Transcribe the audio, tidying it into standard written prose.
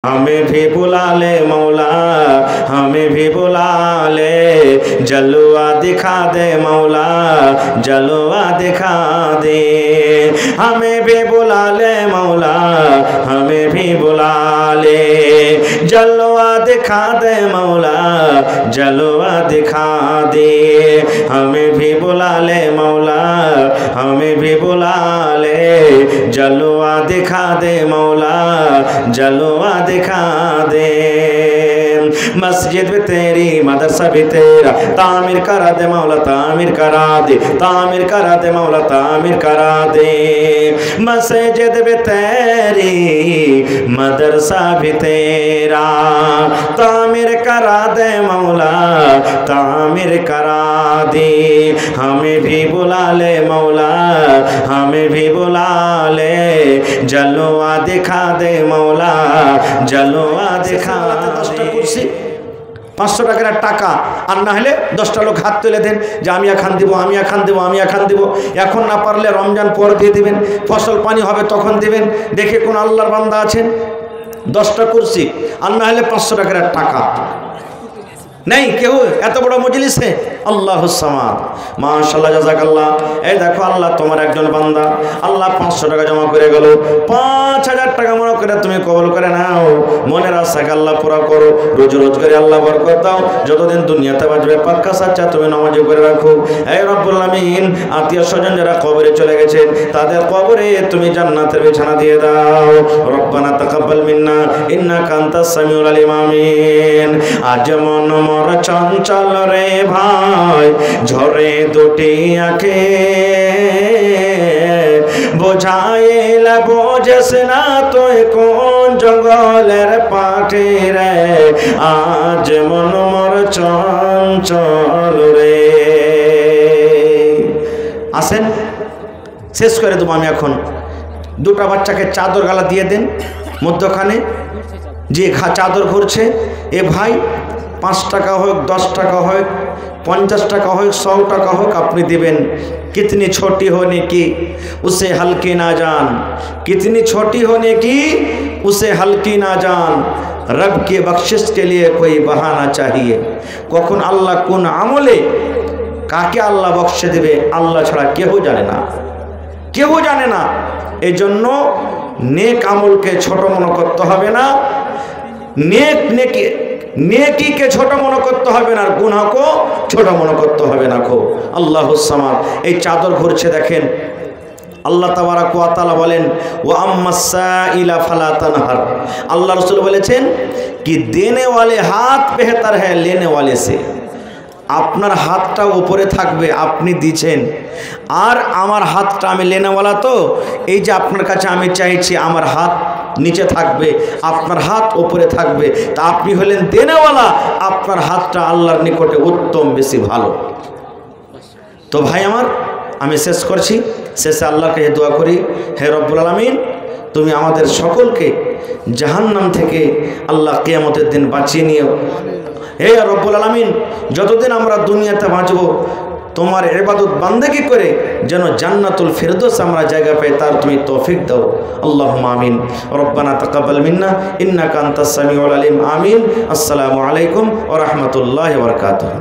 हमें भी बुला ले मौला, हमें भी बुला ले, जलवा दिखा दे मौला, जलवा दिखा दे। हमें भी बुला ले मौला, हमें भी बुला ले, जलवा दिखा दे मौला, जलवा दिखा दे। हमें भी बुला ले मौला, हमें भी बुला ले, जलवा दिखा दे मौला, जलवा दिखा दे। मस्जिद भी तेरी, मदरसा भी तेरा, तामीर करा दे मौला, तामीर करा दे, तामीर करा दे मौला, तामीर करा दे। मस्जिद भी तेरी, मदरसा भी तेरा, तामीर करा दे मौला, तामीर करा दे। हमें भी बुला ले मौला, हमें भी बुला ले, जलवा दिखा दे मौला, जलवा दिखा दे। 500 টাকার টাকা আর না হলে 10টা লোক হাত তুলে দেন যে আমি এখন দিব, আমি এখন দিব, আমি এখন দিব। এখন না পারলে রমজান পর দিয়ে দিবেন, ফসল পানি হবে তখন দিবেন। দেখে কোন আল্লাহর বান্দা আছেন? 10টা কুরসি আর না হলে 500 টাকার টাকা नहीं केहू एत बड़ मजलिसे আল্লাহুস সামাদ মাশাআল্লাহ জাযাকাল্লাহ। এই দেখো আল্লাহ তোমার একজন বান্দা আল্লাহ 500 টাকা জমা করে গেল, 5000 টাকা মনে করে তুমি কবুল করে নাও। মনের আশাকে আল্লাহ পুরা করো, রোজ রোজ করে আল্লাহ বরকত দাও। যতদিন দুনিয়াতে বাঁচবে পাক্কা সাচ্চা তুমি নামাজ করে রাখো। এই রব্বুল আমিন আত্মীয় স্বজন যারা কবরে চলে গেছে তাদের কবরে তুমি জান্নাতের বিছানা দিয়ে দাও। রব্বানা তাকাব্বাল মিন্না ইন্নাকা আনতাস সামিউল আলিম আমিন। আজ মন মোর চঞ্চল রে ভাই ঝরে দুটি আঁখে, বোঝাইলে বোঝেস না তুই কোন জঙ্গলের পাখি রে। আজ মন মোর চঞ্চল রে। আসেন শেষ করে দেবো আমি এখন। দুটা বাচ্চাকে চাদর গালা দিয়ে দেন মধ্যখানে, যে চাদর ঘুরছে এ ভাই 5 টাকা হোক, 10 টাকা হোক, 50 টাকা হোক, 100 টাকা হোক আপনি दिबेन। कितनी छोटी होने की उसे हल्की ना जान, कितनी छोटी होने की उसे हल्की ना जान। रब के बख्शिश के लिए कोई बहाना चाहिए। कखन आल्लाह कोन আমলে কাকে আল্লাহ বকশে দেবে আল্লাহ ছাড়া কেউ জানে না, কেউ জানে না। এই জন্য নেক আমলকে ছোট মনে করতে হবে না, नेकी के छोट मन करते হবে না, আর গুনাহকে ছোট মনে করতে হবে না। খো আল্লাহুস সামাদ। এই চাদর ঘুরছে দেখেন, আল্লাহ তাবারাক ওয়া তাআলা বলেন ওয়া আম্মাস-সাইলা ফালা তানহার। আল্লাহ রাসূল বলেছেন कि देने वाले हाथ बेहतर है लेने वाले से। আপনার হাতটা উপরে থাকবে, আপনি দিচ্ছেন, আর আমার হাতটা আমি লেনেওয়ালা। তো এই যে আপনার কাছে আমি চাইছি আমার হাত নিচে থাকবে, আপনার হাত উপরে থাকবে, তা আপনি হলেন দেনেওয়ালা, আপনার হাতটা আল্লাহর নিকটে উত্তম বেশি ভালো। তো ভাই আমার আমি শেষ করছি, শেষে আল্লাহকে দোয়া করি, হে রব্বুল আলামিন তুমি আমাদের সকলকে জাহান্নাম থেকে আল্লাহ কিয়ামতের দিন বাঁচিয়ে নিও। হে রব্বুল আলামিন যতদিন আমরা দুনিয়াতে বাঁচব তোমার ইবাদত বান্দেগি করে যেন জান্নাতুল ফিরদৌস আমরা জায়গা পাই, তার তুমি তৌফিক দাও। আল্লাহুম্মা আমিন। রব্বানা তাকাব্বাল মিন্না ইন্নাকা আনতাস সামিউল আলিম আমিন। আসসালামু আলাইকুম ওয়া রাহমাতুল্লাহি ওয়া বারাকাতুহু।